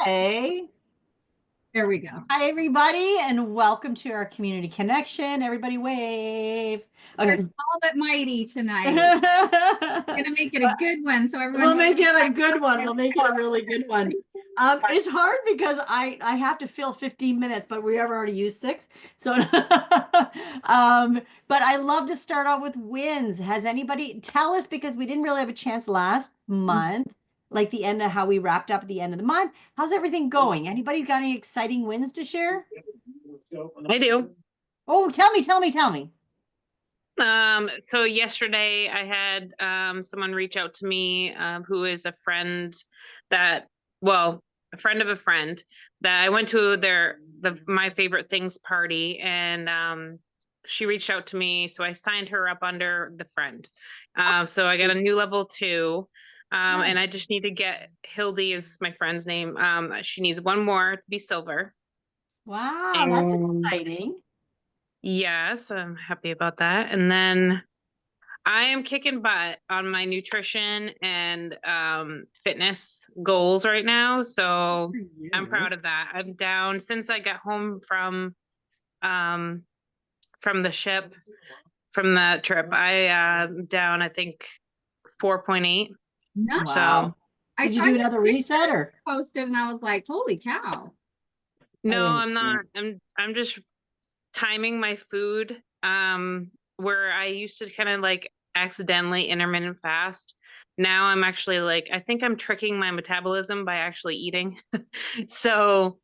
Okay. There we go. Hi, everybody, and welcome to our community connection. Everybody wave. We're Okay. small but mighty tonight. We're gonna make it a good one. So We'll everyone make it a good one. We'll make it a really good one. It's hard because I have to fill 15 minutes, but we have already used 6. So but I love to start out with wins. Has anybody tell us, because we didn't really have a chance last month, like the end of how we wrapped up at the end of the month. How's everything going? Anybody got any exciting wins to share? I do. Oh, tell me. So yesterday I had someone reach out to me who is a friend a friend of a friend that I went to my favorite things party, and she reached out to me, so I signed her up under the friend. So I got a new level 2. And I just need to get Hildy is my friend's name. She needs one more to be silver. Wow, that's exciting. Yes, I'm happy about that. And then I am kicking butt on my nutrition and fitness goals right now. So I'm proud of that. I'm down since I got home from the trip. I down, I think, 4.8. No. Wow. So Did you do another reset or posted and I was like, holy cow. No, I'm not. I'm just timing my food where I used to kind of like accidentally intermittent fast. Now I'm actually like, I think I'm tricking my metabolism by actually eating. so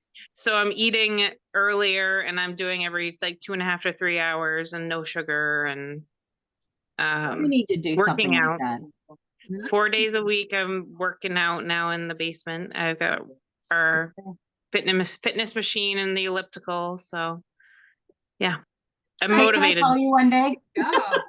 I'm eating earlier, and I'm doing every like 2.5 to 3 hours and no sugar, and you need to do working something out like that. 4 days a week. I'm working out now in the basement. I've got our fitness machine and the elliptical. So yeah, I'm motivated. Can I call you one day? Oh.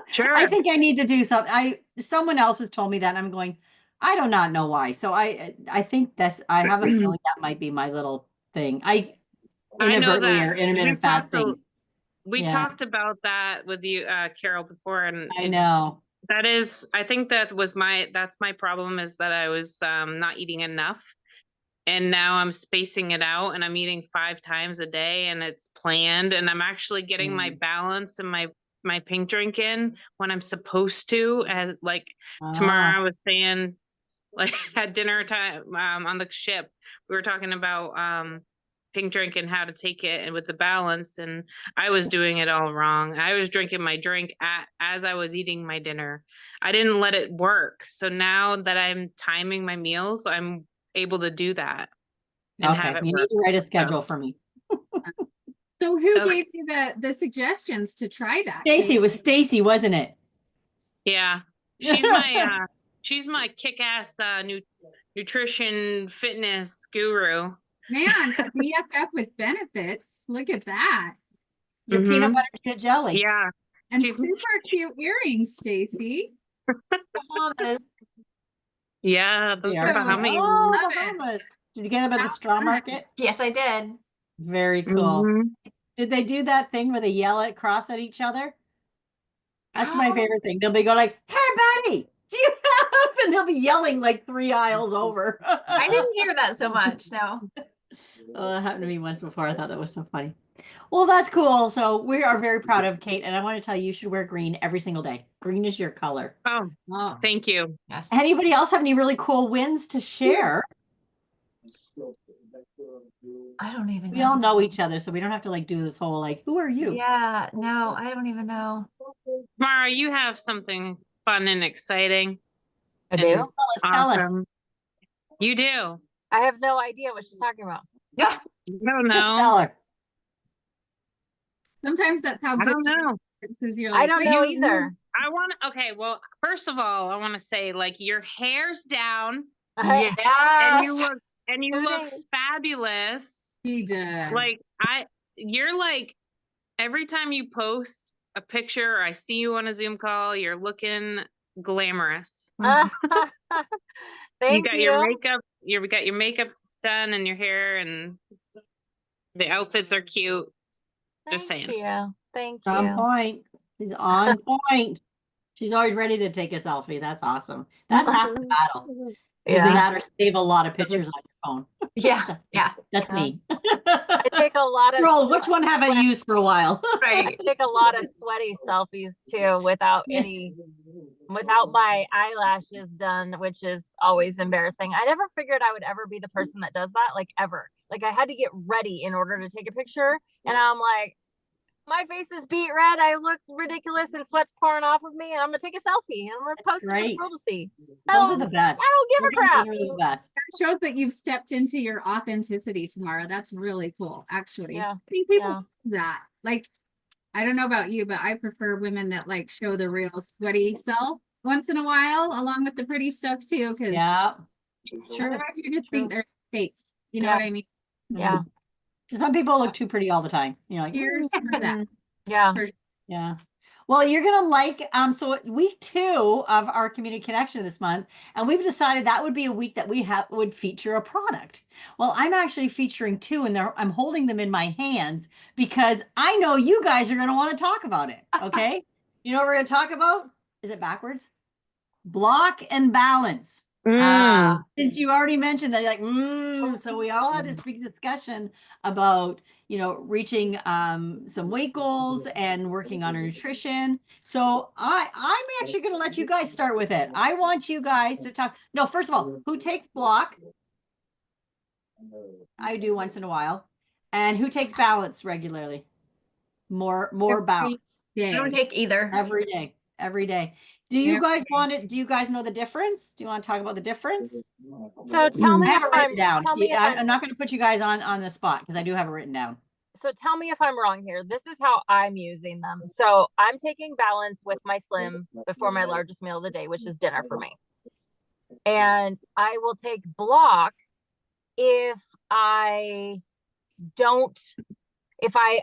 Sure. I think I need to do something. Someone else has told me that, and I'm going, I do not know why. So I think I have a feeling that might be my little thing. I inadvertently know that or intermittent fasting. We talked about that with you, Carol, before, and I know. I think that's my problem, is that I was not eating enough. And now I'm spacing it out, and I'm eating 5 times a day, and it's planned, and I'm actually getting my balance and my pink drink in when I'm supposed to. As like tomorrow I was saying, like at dinner time on the ship, we were talking about pink drink and how to take it and with the balance, and I was doing it all wrong. I was drinking my drink as I was eating my dinner. I didn't let it work. So now that I'm timing my meals, I'm able to do that and have it you work. need to write a schedule for me. So who gave you the suggestions to try that? Stacy, it was Stacy, wasn't it? Yeah, she's my kick-ass nutrition fitness guru. Man, a BFF with benefits. Look at that. Your peanut butter jelly. Yeah. And super cute earrings, Stacy. Yeah, those are Bahamas. Oh, Bahamas. Did you get them at the straw market? Yes, I did. Very cool. Did they do that thing where they yell cross at each other? That's my favorite thing. They'll be going like, "Hey, buddy, do you have?" And they'll be yelling like 3 aisles over. I didn't hear that so much. No. Oh, that happened to me once before. I thought that was so funny. Well, that's cool. So we are very proud of Kate, and I want to tell you should wear green every single day. Green is your color. Oh, thank you. Yes. Anybody else have any really cool wins to share? I don't even know. We all know each other, so we don't have to like do this whole like, who are you? Yeah, no, I don't even know. Mara, you have something fun and exciting. I do? Tell us. You do. I have no idea what she's talking about. Yeah. No, no. Sometimes that's how I don't know. I don't know either. Okay, well, first of all, I want to say, like, your hair's down. Yes. And you look fabulous. He did. Like, you're like, every time you post a picture or I see you on a Zoom call, you're looking glamorous. Thank You got your makeup, you got your makeup done and your hair, and the outfits are cute. Just saying. Thank you. On point. She's on point. She's always ready to take a selfie. That's awesome. That's half the battle. Either that or save a lot of pictures on your phone. Yeah, yeah, That's Yeah. me. I take a lot of Roll, which one have I sweat- used for a while? right. I take a lot of sweaty selfies too without without my eyelashes done, which is always embarrassing. I never figured I would ever be the person that does that, like ever. Like I had to get ready in order to take a picture, and I'm like, my face is beet red. I look ridiculous, and sweat's pouring off of me, and I'm gonna take a selfie and I'm gonna post it for the Great. world to see. Those are the best. I don't give Those a are crap. literally the best. That shows that you've stepped into your authenticity tomorrow. That's really cool, actually. Yeah, I think people yeah. do that. Like, I don't know about you, but I prefer women that like show the real sweaty self once in a while, along with the pretty stuff too, because Yeah, it's true. otherwise you just think True. they're fake. You know Yeah. what I mean? Yeah. Some people look too pretty all the time. You know, like, Cheers for that. Yeah. yeah. Well, you're gonna like so week 2 of our community connection this month, and we've decided that would be a week that we would feature a product. Well, I'm actually featuring 2, and I'm holding them in my hands because I know you guys are gonna want to talk about it. Okay, you know what we're gonna talk about? Is it backwards? Block and balance. Since you already mentioned that, you're like, so we all had this big discussion about, you know, reaching some weight goals and working on our nutrition. So I'm actually going to let you guys start with it. I want you guys to talk. No, first of all, who takes block? I do once in a while. And who takes balance regularly? More balance. I don't take either. Every day. Every day. Do you guys want it? Do you guys know the difference? Do you want to talk about the difference? So tell me I have if it written down. tell me if I'm not going to put you guys on the spot because I do have it written down. so tell me if I'm wrong here. This is how I'm using them. So I'm taking balance with my slim before my largest meal of the day, which is dinner for me. And I will take block if I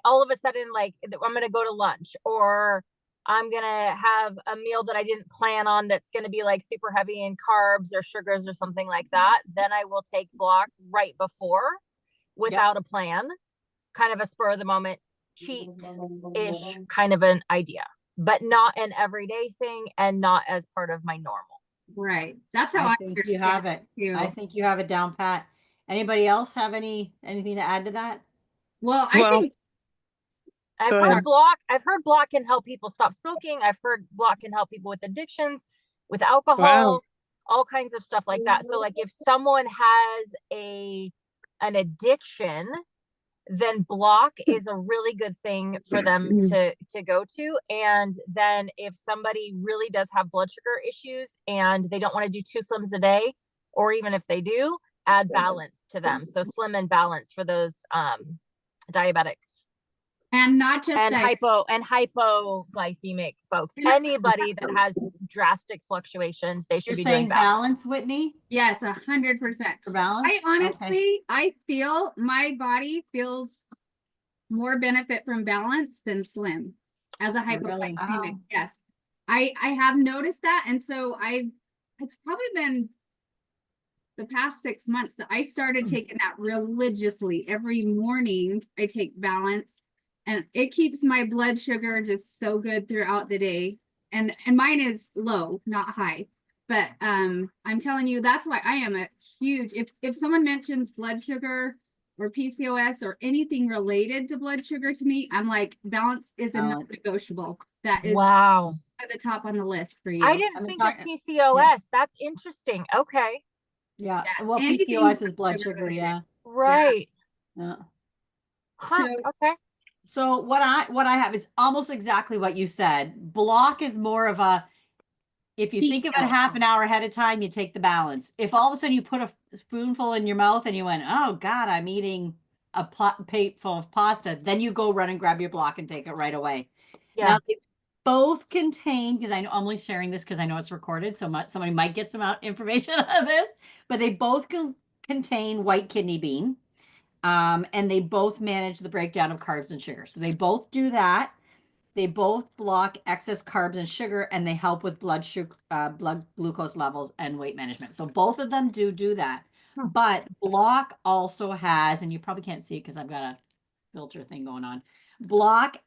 all of a sudden, like, I'm going to go to lunch, or I'm going to have a meal that I didn't plan on that's going to be like super heavy in carbs or sugars or something like that. Then I will take block right before without a plan, kind of a spur of the moment, cheat-ish kind of an idea, but not an everyday thing and not as part of my normal. Right. That's how I think you have it. too. I think you have it down pat. Anybody else have anything to add to that? Well, I think I've Go heard ahead. block can help people stop smoking. I've heard block can help people with addictions, with alcohol, all kinds of stuff like that. So like if someone has an addiction, then block is a really good thing for them to go to. And then if somebody really does have blood sugar issues and they don't want to do 2 slims a day, or even if they do, add balance to them. So slim and balance for those diabetics. and not just And hypoglycemic folks. Anybody that has drastic fluctuations, they should You're be saying doing balance. balance, Whitney, yes, 100%. for balance? I honestly, I feel my body feels more benefit from balance than slim as a hypoglycemic. Wow. Yes, I have noticed that, and so it's probably been the past 6 months that I started taking that religiously. Every morning I take balance, and it keeps my blood sugar just so good throughout the day. And mine is low, not high. But I'm telling you, that's why I am a huge, if someone mentions blood sugar or PCOS or anything related to blood sugar to me, I'm like, balance is a non-negotiable. That is Wow. at the top on the list for you. I didn't think of PCOS. That's interesting. Okay. Yeah. Yeah, Well, anything PCOS is blood sugar sugar. related. Yeah. Right. Yeah. Huh. So- Okay. So what I have is almost exactly what you said. Block is more of a, if you Cheat think of it meal. half an hour ahead of time, you take the balance. If all of a sudden you put a spoonful in your mouth and you went, oh God, I'm eating a plate full of pasta, then you go run and grab your block and take it right away. Yeah. Now, they both contain, because I know I'm only sharing this because I know it's recorded, so somebody might get some information out of this, but they both contain white kidney bean. And they both manage the breakdown of carbs and sugar. So they both do that. They both block excess carbs and sugar, and they help with blood glucose levels and weight management. So both of them do that. But block also has, and you probably can't see it because I've got a filter thing going on. Block,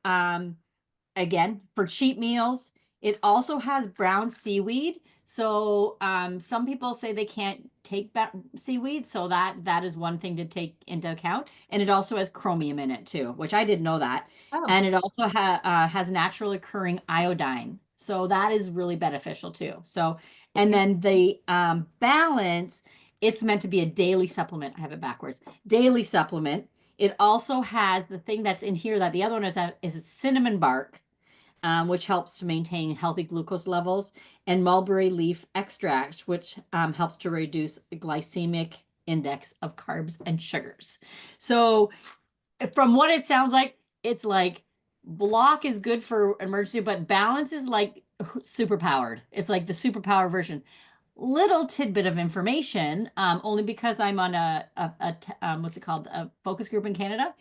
again, for cheat meals, It also has brown seaweed. So some people say they can't take seaweed, so that is one thing to take into account. And it also has chromium in it too, which I didn't know that. Oh. And it also has natural occurring iodine, so that is really beneficial too. So, and then the balance, it's meant to be a daily supplement. I have it backwards. Daily supplement. It also has the thing that's in here that the other one is cinnamon bark, which helps to maintain healthy glucose levels, and mulberry leaf extract, which helps to reduce the glycemic index of carbs and sugars. So, from what it sounds like, it's like block is good for emergency, but balance is like super powered. It's like the superpower version. Little tidbit of information, only because I'm on what's it called, a focus group in Canada.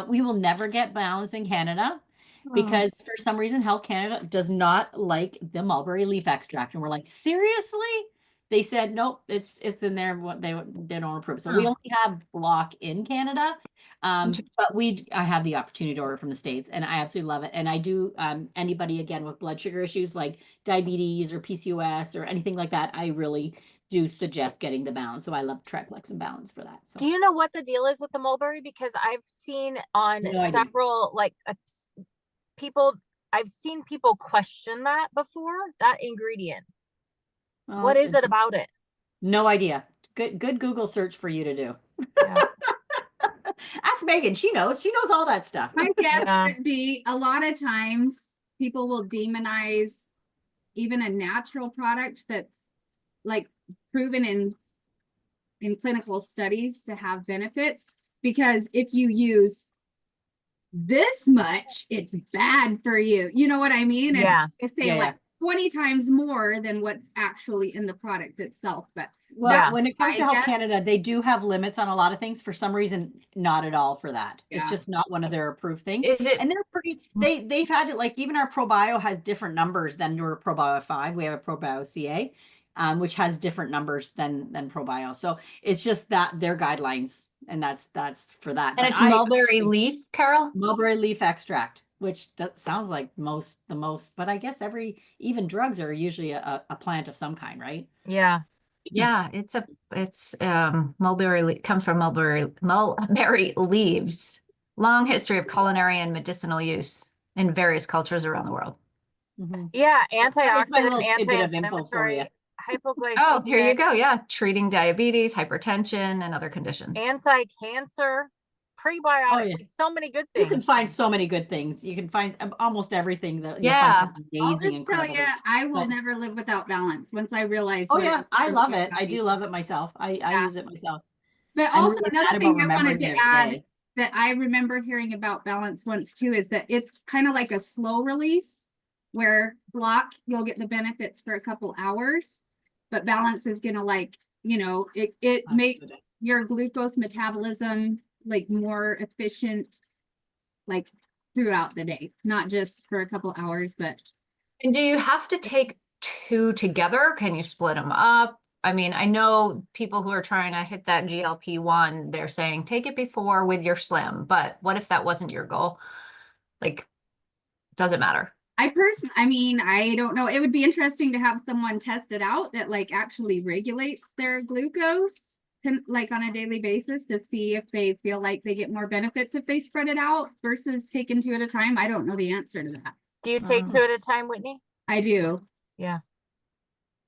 We will never get balance in Canada because for some reason Health Canada does not like the mulberry leaf extract, and we're like, seriously? They said nope, it's in there. What they don't approve it. So we only have block in Canada, but I have the opportunity to order from the States, and I absolutely love it. And I do, anybody again with blood sugar issues like diabetes or PCOS or anything like that, I really do suggest getting the balance. So I love Triplex and Balance for that. So Do you know what the deal is with the mulberry? Because I've seen on No idea. several people, I've seen people question that before, that ingredient. What is it about it? No idea. Good Google search for you to do. Yeah. Ask Megan. She knows all that stuff. My guess Yeah. would be a lot of times people will demonize even a natural product that's like proven in clinical studies to have benefits, because if you use this much, it's bad for you. You know what I mean? And Yeah. I say Yeah, like 20 times more than what's actually in the product itself. But Well, Yeah. when it comes to I Health guess- Canada, they do have limits on a lot of things. For some reason, not at all for that. It's Yeah. just not one of their approved things. Is it? And they're pretty, they've had it, like even our ProBio has different numbers than your ProBio 5. We have a ProBio CA, which has different numbers than ProBio. So it's just that their guidelines, and that's for that. And But it's mulberry leaf, Carol? mulberry leaf extract, which sounds like the most, but I guess even drugs are usually a plant of some kind, right? Yeah. Yeah, it's mulberry comes from mulberry leaves. Long history of culinary and medicinal use in various cultures around the world. Mhm. Yeah. That was my Antioxidant, little tidbit of info for you. anti-inflammatory, hypoglycemic. Oh, here you go. Yeah, treating diabetes, hypertension, and other conditions. Anti-cancer, prebiotic, Oh, yeah. so many good You things. can find so many good things. You can find almost everything that Yeah. you'll find I'll amazing, just tell incredible. you, I will But- never live without balance once I realize. Oh what yeah, is I for love my it. I body. do love it myself. I Yeah. use it myself. But I'm also really another bad thing about I wanted remembering to it add today. that I remember hearing about balance once too is that it's kind of like a slow release, where block you'll get the benefits for a couple hours, but balance is gonna it makes your glucose metabolism like more efficient, like throughout the day, not just for a couple hours. But And do you have to take two together? Can you split them up? I mean, I know people who are trying to hit that GLP-1, they're saying take it before with your slim, but what if that wasn't your goal? Like, does it matter? I don't know. It would be interesting to have someone test it out that like actually regulates their glucose like on a daily basis to see if they feel like they get more benefits if they spread it out versus taking two at a time. I don't know the answer to that. Do you take Mhm. 2 at a time, Whitney? I do. Yeah.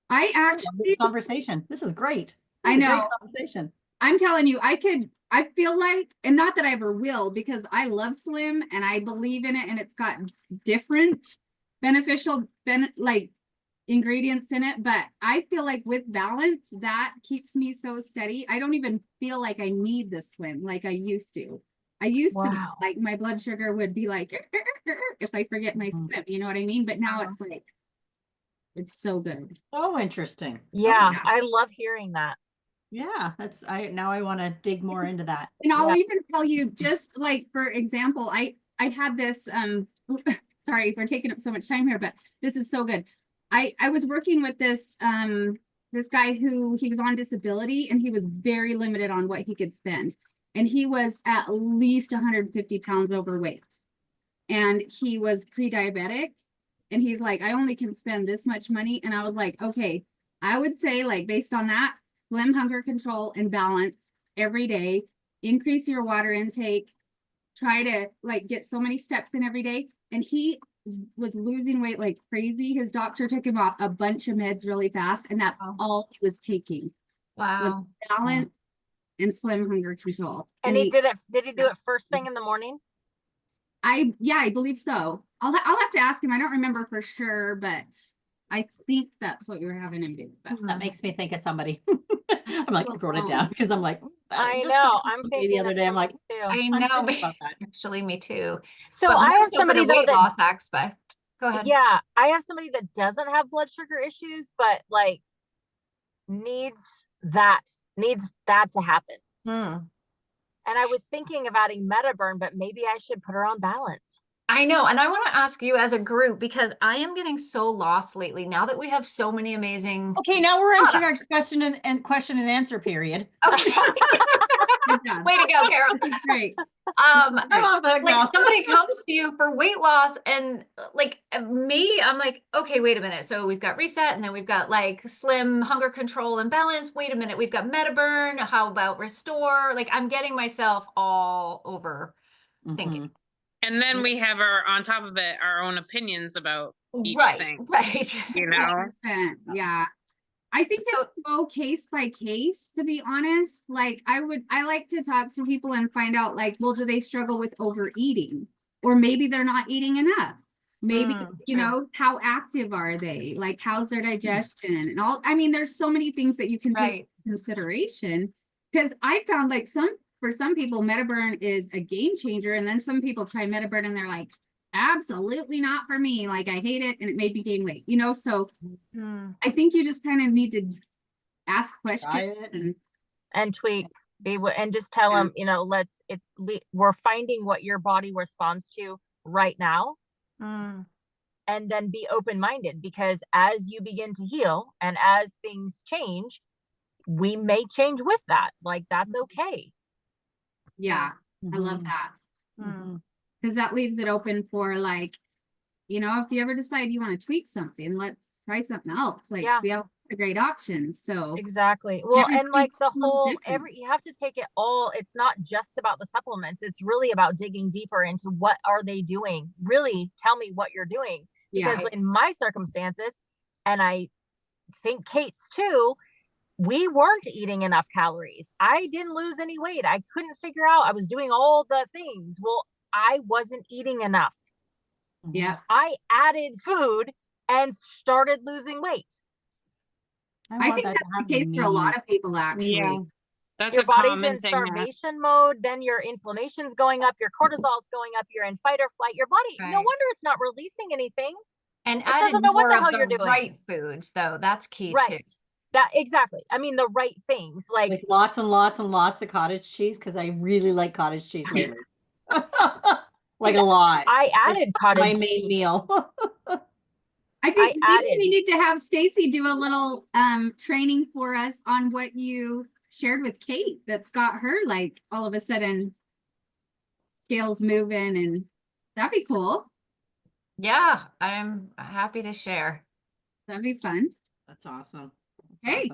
I I love this actually, conversation. This is great. I This is a great know. conversation. I'm telling you, I feel like, and not that I ever will, because I love Slim and I believe in it, and it's got different beneficial ingredients in it. But I feel like with balance, that keeps me so steady. I don't even feel like I need the Slim like I used to. I used to Wow. like my blood sugar would be like if I forget my Mhm. Slim, you know what I mean? But now it's like it's so good. Oh, interesting. Yeah. yeah. I love hearing that. Yeah, now I want to dig more into that. And I'll Yeah. even tell you, just like for example, I had this sorry for taking up so much time here, but this is so good. I was working with this guy who he was on disability and he was very limited on what he could spend. And he was at least 150 pounds overweight. And he was pre-diabetic. And he's like, I only can spend this much money. And I was like, okay, I would say like based on that, slim, hunger control, and balance every day, increase your water intake, try to like get so many steps in every day. And he was losing weight like crazy. His doctor took him off a bunch of meds really fast, and that's all he was taking. Was Wow. balance and slim hunger control. And he did he do it first thing in the morning? I believe so. I'll have to ask him. I don't remember for sure, but I think that's what we were having him do. But That makes me think of somebody. I'm like, I wrote it down because I'm like, I just know. talking I'm to me thinking the other day. I'm like, too. I I'm know, thinking about that. actually, me too. So But I more have so for somebody the though weight that loss aspect. Go ahead. yeah, I have somebody that doesn't have blood sugar issues, but like needs that to happen. Hmm. And I was thinking of adding Metaburn, but maybe I should put her on balance. I know. And I want to ask you as a group, because I am getting so lost lately now that we have so many amazing. Okay, now we're into our products. question and answer period. Okay. good job. Way to go, Carol. Great. I'm off the hook Like now. somebody comes to you for weight loss, and like me, I'm like, okay, wait a minute. So we've got reset, and then we've got like slim, hunger control, and balance. Wait a minute, we've got Metaburn. How about restore? Like I'm getting myself all over thinking. Mhm. And then we have on top of it, our own opinions about each Right, thing, right. you know? 100%, yeah. I think So- it's so case by case, to be honest. Like I like to talk to people and find out like, well, do they struggle with overeating? Or maybe they're not eating enough. Maybe, you true. know, how active are they? Like how's their digestion and all? I mean, there's so many things that you can take Right. into consideration. Because I found like for some people, Metaburn is a game changer. And then some people try Metaburn and they're like, absolutely not for me. Like I hate it and it made me gain weight, you know? So Hmm. I think you just kind of need to ask questions Try it. and tweak, and just tell them, you know, we're finding what your body responds to right now, Hmm. and then be open-minded, because as you begin to heal and as things change, we may change with that. Like that's okay. yeah, I love Mhm. that Mhm. because that leaves it open for like, you know, if you ever decide you want to tweak something, let's try something else. Like Yeah. we have a great options. So Exactly. Well, and like everything's the a little whole different. you have to take it all. It's not just about the supplements. It's really about digging deeper into what are they doing. Really tell me what you're doing. Because Yeah. in my circumstances, and I think Kate's too, we weren't eating enough calories. I didn't lose any weight. I couldn't figure out. I was doing all the things. Well, I wasn't eating enough. Yeah. I added food and started losing weight. I want think that that's to the happen case to for a me. lot of people actually. Yeah. That's Your a body's common in thing. starvation mode, then your inflammation's going up, your cortisol's going up, you're in fight or flight. Your body, no Right. wonder it's not releasing anything. And It added doesn't know what more the of hell the you're doing. right foods, though. That's key too. Right. That exactly. I mean, the right things. Like With lots and lots and lots of cottage cheese, because I really like cottage cheese lately. Like a lot. I added It's cottage my main cheese. meal. I think I maybe added- we need to have Stacy do a little training for us on what you shared with Kate that's got her like all of a sudden scales moving, and that'd be cool. Yeah, I'm happy to share. That'd be fun. That's awesome. Hey.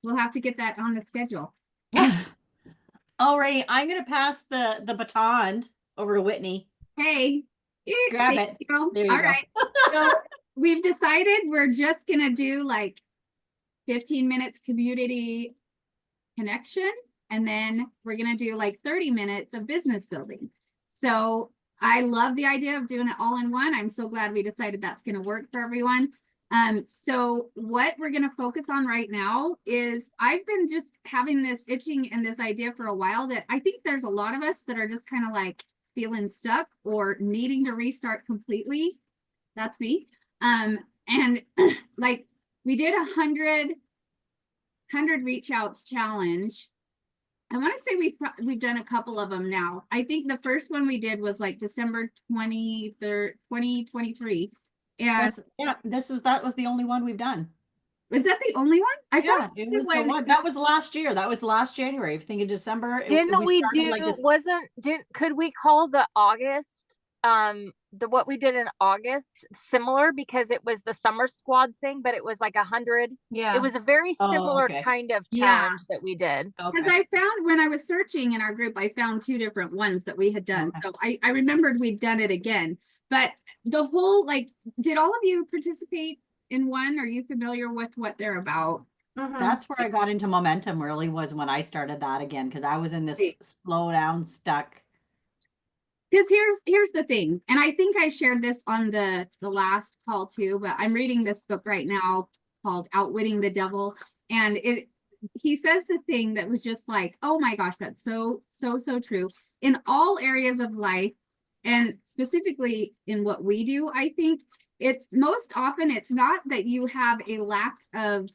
We'll have to get that on the schedule. Alrighty, I'm gonna pass the baton over to Whitney. Hey, Grab thank it. you. There you All go. right. So we've decided we're just gonna do like 15 minutes community connection, and then we're gonna do like 30 minutes of business building. So I love the idea of doing it all in one. I'm so glad we decided that's gonna work for everyone. So what we're gonna focus on right now is I've been just having this itching and this idea for a while that I think there's a lot of us that are just kind of like feeling stuck or needing to restart completely. That's me. And like we did 100 reach outs challenge. I want to say we've done a couple of them now. I think the first one we did was like December 23rd, 2023. And That was the only one we've done. was that the only one? I Yeah, thought it was the one. That was last year. That was last January. I think in December. didn't we started do like this- could we call the August what we did in August similar because it was the summer squad thing, but it was like 100. Yeah. It was a very Oh, similar okay. kind of Yeah. challenge that we did. Because Okay. I found when I was searching in our group, I found 2 different ones that we had done. Okay. So I remembered we'd done it again. But the whole, like, did all of you participate in one? Are you familiar with what they're about? That's where I got into momentum really was when I started that again, because I was in this Right. slow down, stuck. Because here's the thing, and I think I shared this on the last call too, but I'm reading this book right now called Outwitting the Devil, and he says this thing that was just like, oh my gosh, that's so true in all areas of life, and specifically in what we do. I think it's most often it's not that you have a lack of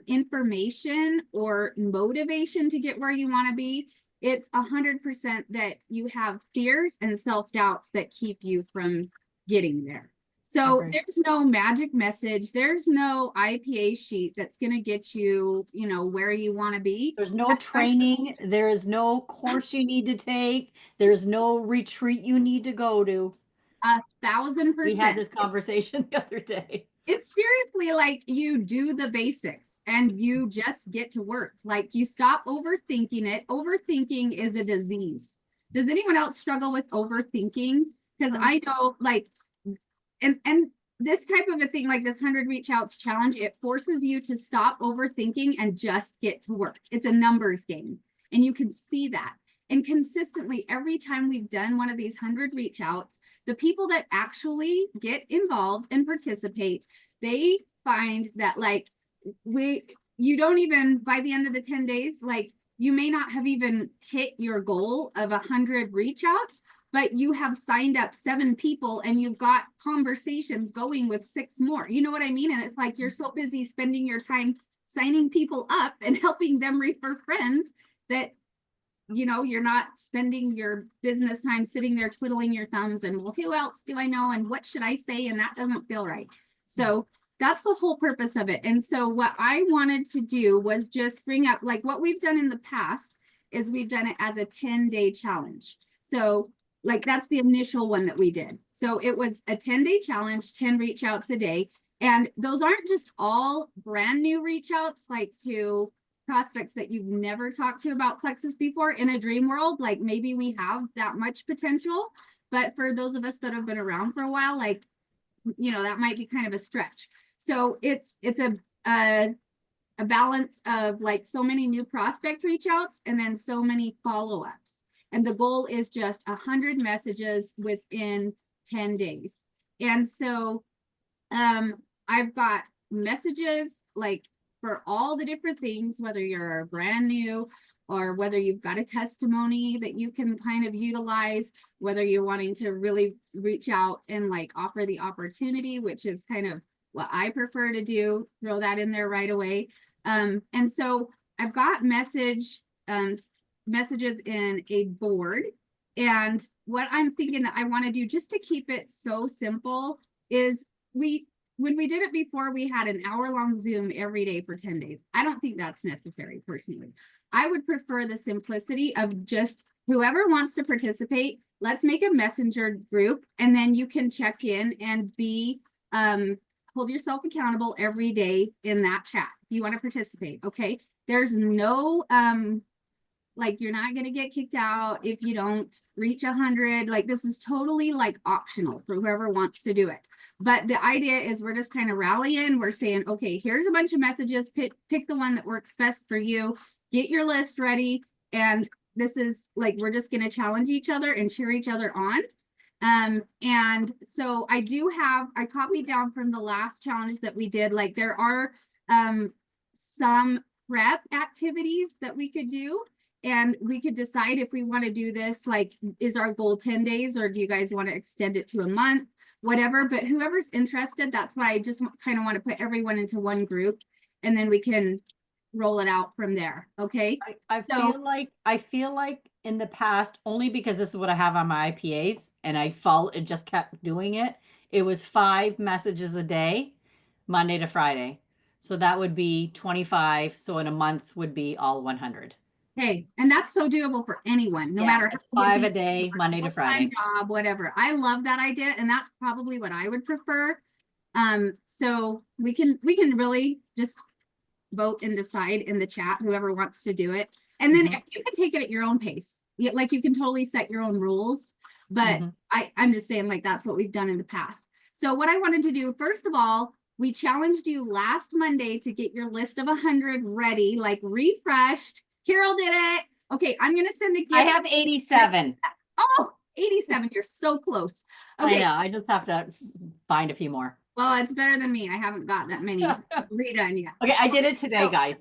information or motivation to get where you want to be. It's 100% that you have fears and self-doubts that keep you from getting there. So Agreed. there's no magic message. There's no IPA sheet that's going to get you, you know, where you want to be. There's no training. There is no course you need to take. There's no retreat you need to go to. 1,000%. We had this conversation the other day. It's seriously like you do the basics and you just get to work. Like you stop overthinking it. Overthinking is a disease. Does anyone else struggle with overthinking? Because I know, like, and this type of a thing, like this 100 reach outs challenge, it forces you to stop overthinking and just get to work. It's a numbers game, and you can see that. And consistently, every time we've done one of these 100 reach outs, the people that actually get involved and participate, they find that like you don't even, by the end of the 10 days, like you may not have even hit your goal of 100 reach outs, but you have signed up 7 people and you've got conversations going with 6 more. You know what I mean? And it's like you're so busy spending your time signing people up and helping them refer friends that, you know, you're not spending your business time sitting there twiddling your thumbs and, well, who else do I know and what should I say? And that doesn't feel right. So that's the whole purpose of it. And so what I wanted to do was just bring up, like, what we've done in the past is we've done it as a 10-day challenge. So like that's the initial one that we did. So it was a 10-day challenge, 10 reach outs a day. And those aren't just all brand new reach outs, like to prospects that you've never talked to about Plexus before. In a dream world, like maybe we have that much potential, but for those of us that have been around for a while, like, you know, that might be kind of a stretch. So it's a balance of like so many new prospect reach outs and then so many follow-ups. And the goal is just 100 messages within 10 days. And so I've got messages like for all the different things, whether you're brand new or whether you've got a testimony that you can kind of utilize, whether you're wanting to really reach out and like offer the opportunity, which is kind of what I prefer to do, throw that in there right away. And so I've got messages in a board. And what I'm thinking that I want to do just to keep it so simple is when we did it before, we had an hour-long Zoom every day for 10 days. I don't think that's necessary personally. I would prefer the simplicity of just whoever wants to participate, let's make a messenger group and then you can check in and be, hold yourself accountable every day in that chat. If you want to participate, okay? There's no, like you're not going to get kicked out if you don't reach 100. Like this is totally like optional for whoever wants to do it. But the idea is we're just kind of rallying. We're saying, okay, here's a bunch of messages. Pick the one that works best for you. Get your list ready. And this is like, we're just going to challenge each other and cheer each other on. And so I copied down from the last challenge that we did. Like there are some prep activities that we could do. And we could decide if we want to do this, like, is our goal 10 days or do you guys want to extend it to a month? Whatever, but whoever's interested, that's why I just kind of want to put everyone into one group and then we can roll it out from there. Okay. I feel like in the past, only because this is what I have on my IPAs and I just kept doing it. It was 5 messages a day, Monday to Friday. So that would be 25. So in a month would be all 100. Hey, and that's so doable for anyone, no Yeah, matter it's how 5 busy a day, Monday to full-time Friday. job, whatever. I love that idea, and that's probably what I would prefer. So we can really just vote and decide in the chat, whoever wants to do it. And then you can take it at your own pace. Like you can totally set your own rules, but I'm just saying, like, that's what we've done in the past. So what I wanted to do, first of all, we challenged you last Monday to get your list of 100 ready, like refreshed. Carol did it. Okay, I'm gonna send a gift. I have 87. Oh, 87. You're so close. Okay. I know. I just have to find a few more. Well, it's better than me. I haven't got that many redone yet. Okay, I did it today, guys.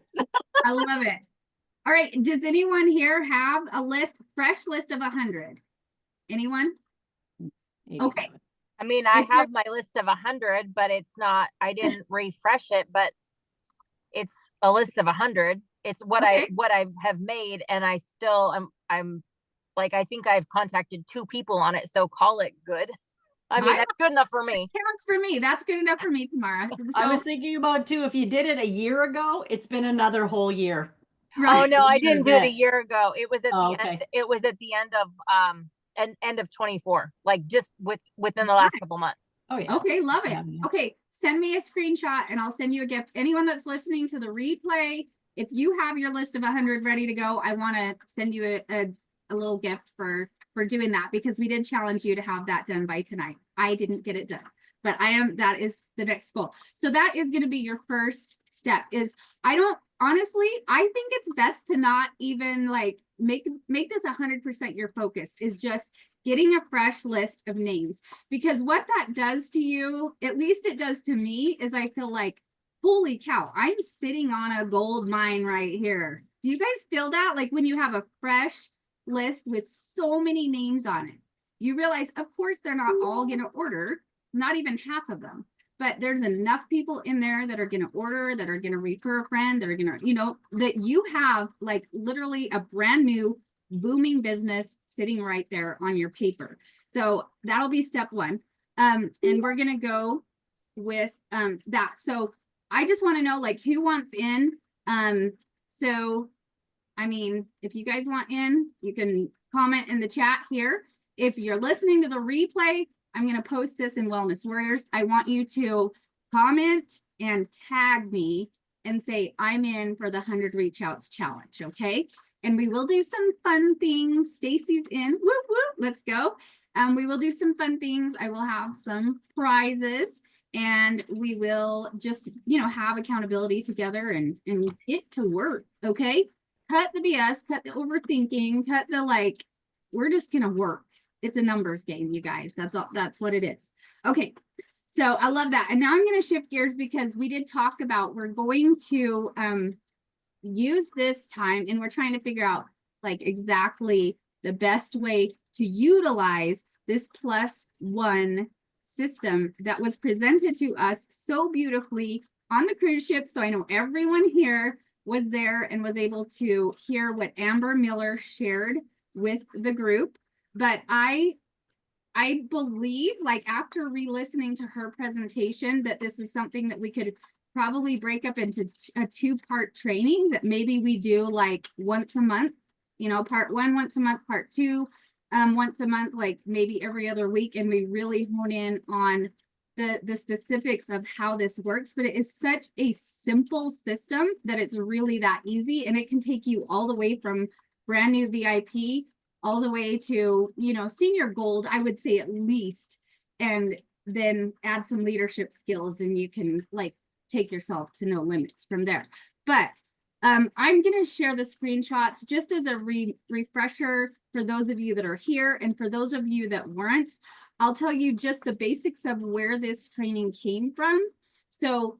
I love it. All right. Does anyone here have a fresh list of 100? Anyone? 87. Okay. I mean, I If you're- have my list of 100, but it's not, I didn't refresh it, but it's a list of 100. It's what Okay. I have made, and I still I'm like, I think I've contacted 2 people on it, so call it good. I mean, that's good enough for me. Counts for me. That's good enough for me, Tamara. I was So, thinking about too, if you did it a year ago, it's been another whole year. Oh right. no, I You're didn't do it a good. year ago. It was at Oh, the end. okay. It was at the end of end of 24, like just within the last couple months. Oh yeah. Okay, love it. Yeah, yeah. Okay, send me a screenshot and I'll send you a gift. Anyone that's listening to the replay, if you have your list of 100 ready to go, I want to send you a little gift for doing that, because we did challenge you to have that done by tonight. I didn't get it done, but that is the next goal. So that is going to be your first step. Honestly, I think it's best to not even like make this 100% your focus, is just getting a fresh list of names. Because what that does to you, at least it does to me, is I feel like, holy cow, I'm sitting on a gold mine right here. Do you guys feel that? Like when you have a fresh list with so many names on it, you realize, of course, they're not all going to order, not even half of them. But there's enough people in there that are going to order, that are going to refer a friend, that are going to, that you have like literally a brand new booming business sitting right there on your paper. So that'll be step 1. And we're going to go with that. So I just want to know, like, who wants in? So, I mean, if you guys want in, you can comment in the chat here. If you're listening to the replay, I'm going to post this in Wellness Warriors. I want you to comment and tag me and say, I'm in for the 100 Reach Outs challenge. Okay. And we will do some fun things. Stacy's in. Whoop, whoop. Let's go. We will do some fun things. I will have some prizes, and we will just, have accountability together and get to work. Okay. Cut the BS, cut the overthinking, cut the we're just going to work. It's a numbers game, you guys. That's all. That's what it is. Okay. So I love that. And now I'm going to shift gears, because we did talk about, we're going to use this time, and we're trying to figure out like exactly the best way to utilize this +1 system that was presented to us so beautifully on the cruise ship. So I know everyone here was there and was able to hear what Amber Miller shared with the group. But I believe, like, after re-listening to her presentation, that this is something that we could probably break up into a 2-part training, that maybe we do like once a month, part 1 once a month, part 2 once a month, like maybe every other week. And we really hone in on the specifics of how this works. But it is such a simple system that it's really that easy, and it can take you all the way from brand new VIP all the way to, senior gold, I would say, at least, and then add some leadership skills, and you can like take yourself to no limits from there. But I'm going to share the screenshots just as a refresher for those of you that are here, and for those of you that weren't. I'll tell you just the basics of where this training came from. So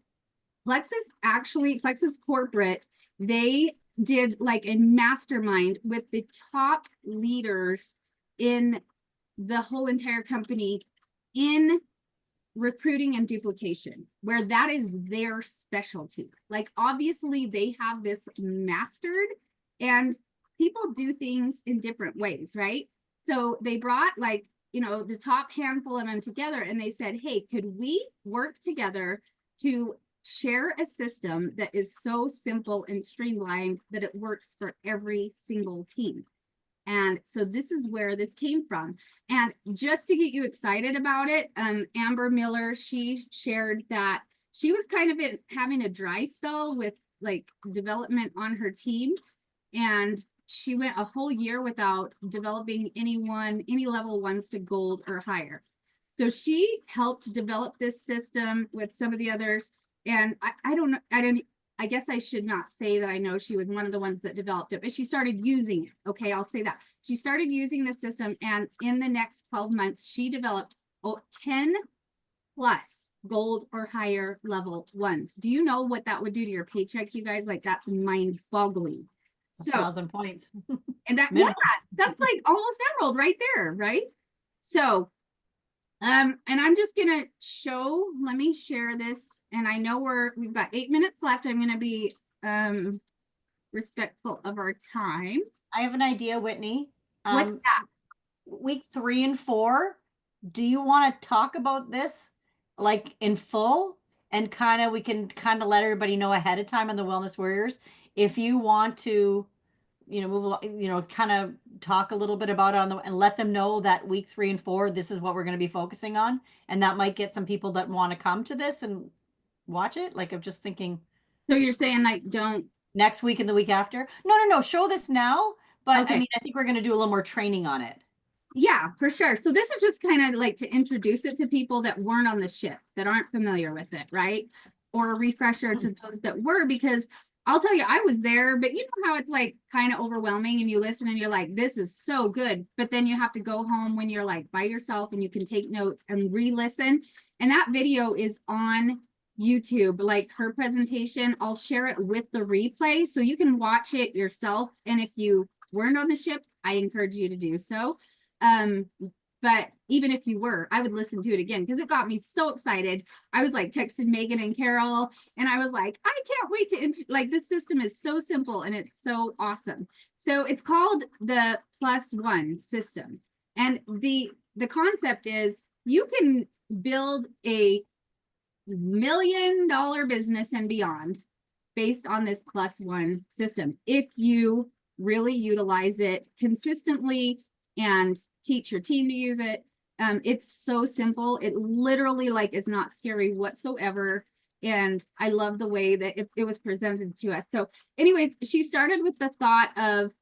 Plexus Corporate, they did like a mastermind with the top leaders in the whole entire company in recruiting and duplication, where that is their specialty. Like, obviously they have this mastered, and people do things in different ways, right? So they brought the top handful of them together, and they said, hey, could we work together to share a system that is so simple and streamlined that it works for every single team. And so this is where this came from. And just to get you excited about it, Amber Miller, she shared that she was kind of having a dry spell with like development on her team. And she went a whole year without developing any level ones to gold or higher. So she helped develop this system with some of the others. And I guess I should not say that I know she was one of the ones that developed it, but she started using it. Okay, I'll say that. She started using the system, and in the next 12 months, she developed 10 plus gold or higher level ones. Do you know what that would do to your paycheck, you guys? Like, that's mind-boggling. So 1,000 points. and that, Minimum. yeah, that's like almost emerald right there, right? So, and I'm just gonna show, let me share this. And I know we've got 8 minutes left. I'm gonna be respectful of our time. I have an idea, Whitney. What's that? Week 3 and 4, do you want to talk about this like in full? And we can kind of let everybody know ahead of time on the Wellness Warriors. If you want to, move along, kind of talk a little bit about it and let them know that week 3 and 4, this is what we're going to be focusing on. And that might get some people that want to come to this and watch it. Like, I'm just thinking. So you're saying like don't Next week and the week after? No. Show this now. But okay. I mean, I think we're going to do a little more training on it. Yeah, for sure. So this is just kind of like to introduce it to people that weren't on the ship, that aren't familiar with it, right? Or a refresher to those that were, because I'll tell you, I was there, but you know how it's like kind of overwhelming and you listen and you're like, this is so good. But then you have to go home when you're like by yourself and you can take notes and re-listen. And that video is on YouTube, like her presentation. I'll share it with the replay so you can watch it yourself. And if you weren't on the ship, I encourage you to do so. But even if you were, I would listen to it again because it got me so excited. I was like texting Megan and Carol, and I was like, I can't wait to like this system is so simple and it's so awesome. So it's called the +1 system. And the concept is you can build a $1 million business and beyond based on this +1 system if you really utilize it consistently and teach your team to use it. It's so simple. It literally like is not scary whatsoever. And I love the way that it was presented to us. So anyways, she started with the thought of,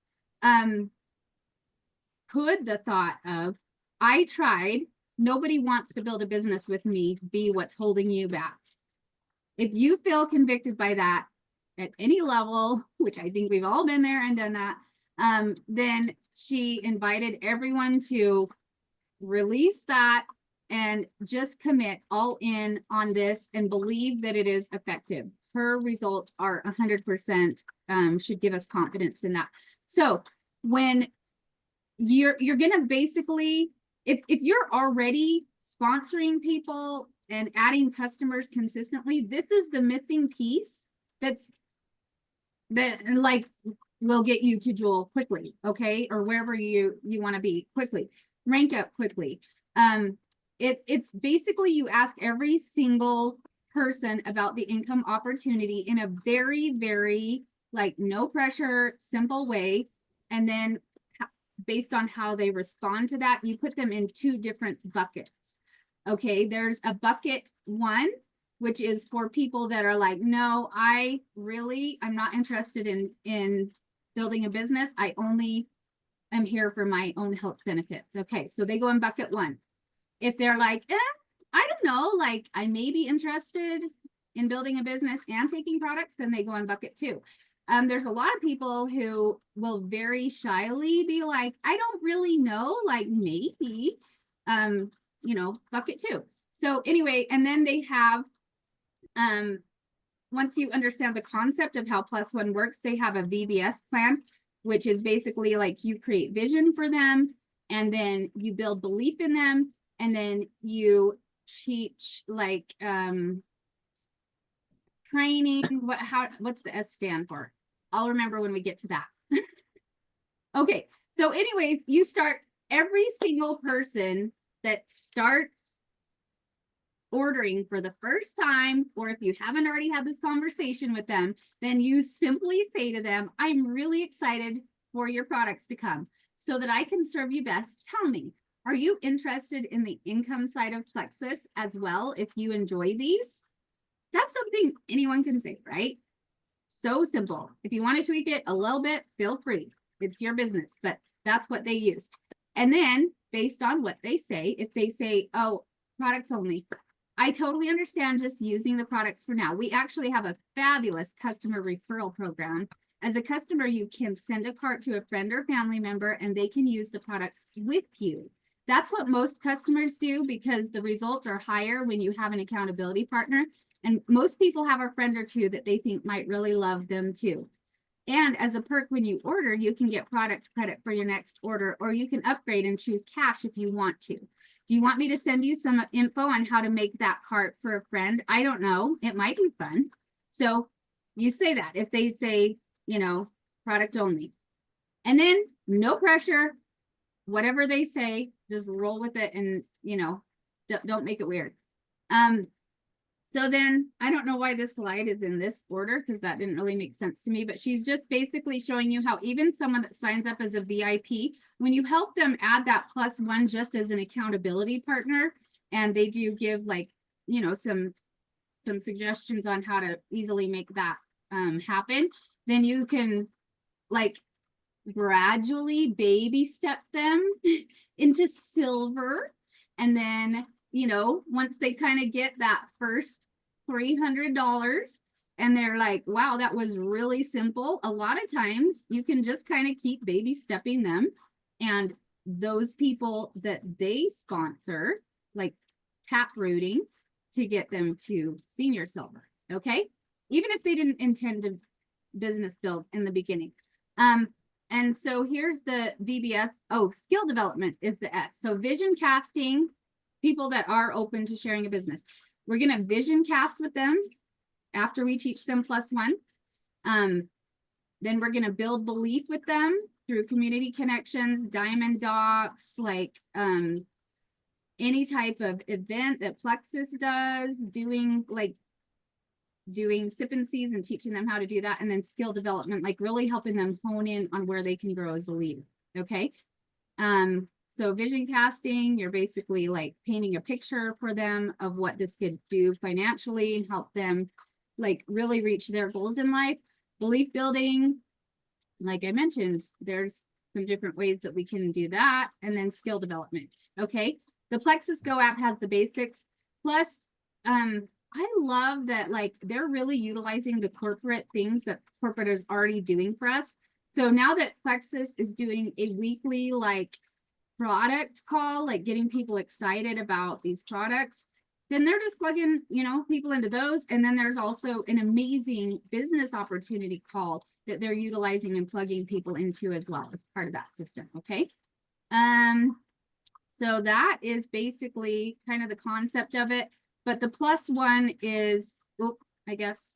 I tried, nobody wants to build a business with me, be what's holding you back. If you feel convicted by that at any level, which I think we've all been there and done that, then she invited everyone to release that and just commit all in on this and believe that it is effective. Her results are 100%, should give us confidence in that. So when you're going to basically, if you're already sponsoring people and adding customers consistently, this is the missing piece that like will get you to Jewel quickly, okay? Or wherever you want to be quickly, rank up quickly. It's basically you ask every single person about the income opportunity in a very, very like no pressure, simple way. And then based on how they respond to that, you put them in 2 different buckets. Okay, there's a bucket 1, which is for people that are like, no, I'm not interested in building a business. I only am here for my own health benefits. Okay, so they go in bucket 1. If they're like, I don't know, like I may be interested in building a business and taking products, then they go in bucket 2. There's a lot of people who will very shyly be like, I don't really know, like maybe, bucket 2. So anyway, and then they have, once you understand the concept of how +1 works, they have a VBS plan, which is basically like you create vision for them and then you build belief in them and then you teach like training. What's the S stand for? I'll remember when we get to that. Okay, so anyways, you start every single person that starts ordering for the first time, or if you haven't already had this conversation with them, then you simply say to them, I'm really excited for your products to come so that I can serve you best. Tell me, are you interested in the income side of Plexus as well if you enjoy these? That's something anyone can say, right? So simple. If you want to tweak it a little bit, feel free. It's your business, but that's what they use. And then based on what they say, if they say, oh, products only, I totally understand just using the products for now. We actually have a fabulous customer referral program. As a customer, you can send a cart to a friend or family member and they can use the products with you. That's what most customers do because the results are higher when you have an accountability partner. And most people have a friend or two that they think might really love them too. And as a perk, when you order, you can get product credit for your next order, or you can upgrade and choose cash if you want to. Do you want me to send you some info on how to make that cart for a friend? I don't know. It might be fun. So you say that if they say, you know, product only. And then no pressure, whatever they say, just roll with it and, you know, don't make it weird. So then I don't know why this slide is in this order because that didn't really make sense to me, but she's just basically showing you how even someone that signs up as a VIP, when you help them add that +1 just as an accountability partner, and they do give like, you know, some suggestions on how to easily make that happen, then you can like gradually baby step them into silver. And then, you know, once they kind of get that first $300 and they're like, wow, that was really simple. A lot of times you can just kind of keep baby stepping them. And those people that they sponsor, like tap rooting to get them to senior silver. Okay. Even if they didn't intend to business build in the beginning. And so here's the VBS. Oh, skill development is the S. So vision casting, people that are open to sharing a business. We're going to vision cast with them after we teach them +1. Then we're going to build belief with them through community connections, diamond docs, like any type of event that Plexus does, doing sip and seeds and teaching them how to do that. And then skill development, like really helping them hone in on where they can grow as a leader. Okay. So vision casting, you're basically like painting a picture for them of what this could do financially and help them like really reach their goals in life. Belief building, like I mentioned, there's some different ways that we can do that. And then skill development. Okay. The Plexus Go app has the basics. Plus, I love that like they're really utilizing the corporate things that corporate is already doing for us. So now that Plexus is doing a weekly like product call, like getting people excited about these products, then they're just plugging, you know, people into those. And then there's also an amazing business opportunity call that they're utilizing and plugging people into as well as part of that system. Okay. So that is basically kind of the concept of it. But the +1 is, oh, I guess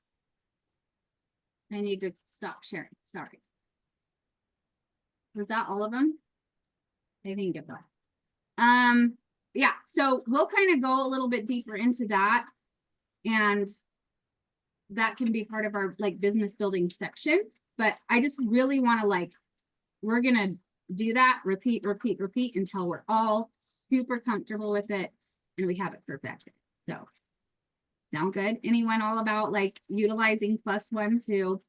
I need to stop sharing. Sorry. Was that all of them? I think it was. Yeah, so we'll kind of go a little bit deeper into that. And that can be part of our like business building section. But I just really want to like, we're going to do that, repeat until we're all super comfortable with it and we have it perfected. So sound good? Anyone all about like utilizing +1 to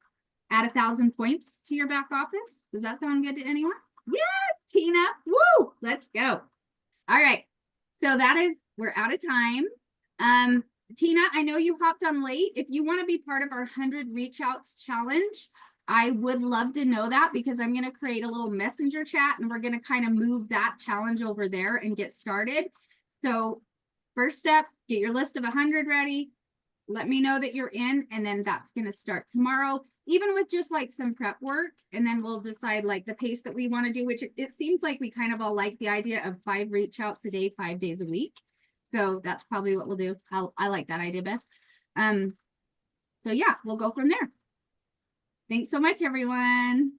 add 1,000 points to your back office? Does that sound good to anyone? Yes, Tina. Woo! Let's go. All right. So that is, we're out of time. Tina, I know you hopped on late. If you want to be part of our 100 reach outs challenge, I would love to know that because I'm going to create a little messenger chat and we're going to kind of move that challenge over there and get started. So first step, get your list of 100 ready. Let me know that you're in, and then that's going to start tomorrow, even with just like some prep work. And then we'll decide like the pace that we want to do, which it seems like we kind of all like the idea of 5 reach outs a day, 5 days a week. So that's probably what we'll do. I like that idea best. So yeah, we'll go from there. Thanks so much, everyone.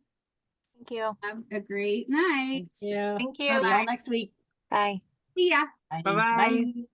Thank you. Have a great night. Yeah. Thank See you. y'all next week. Bye. See ya. Bye. Bye-bye. Bye.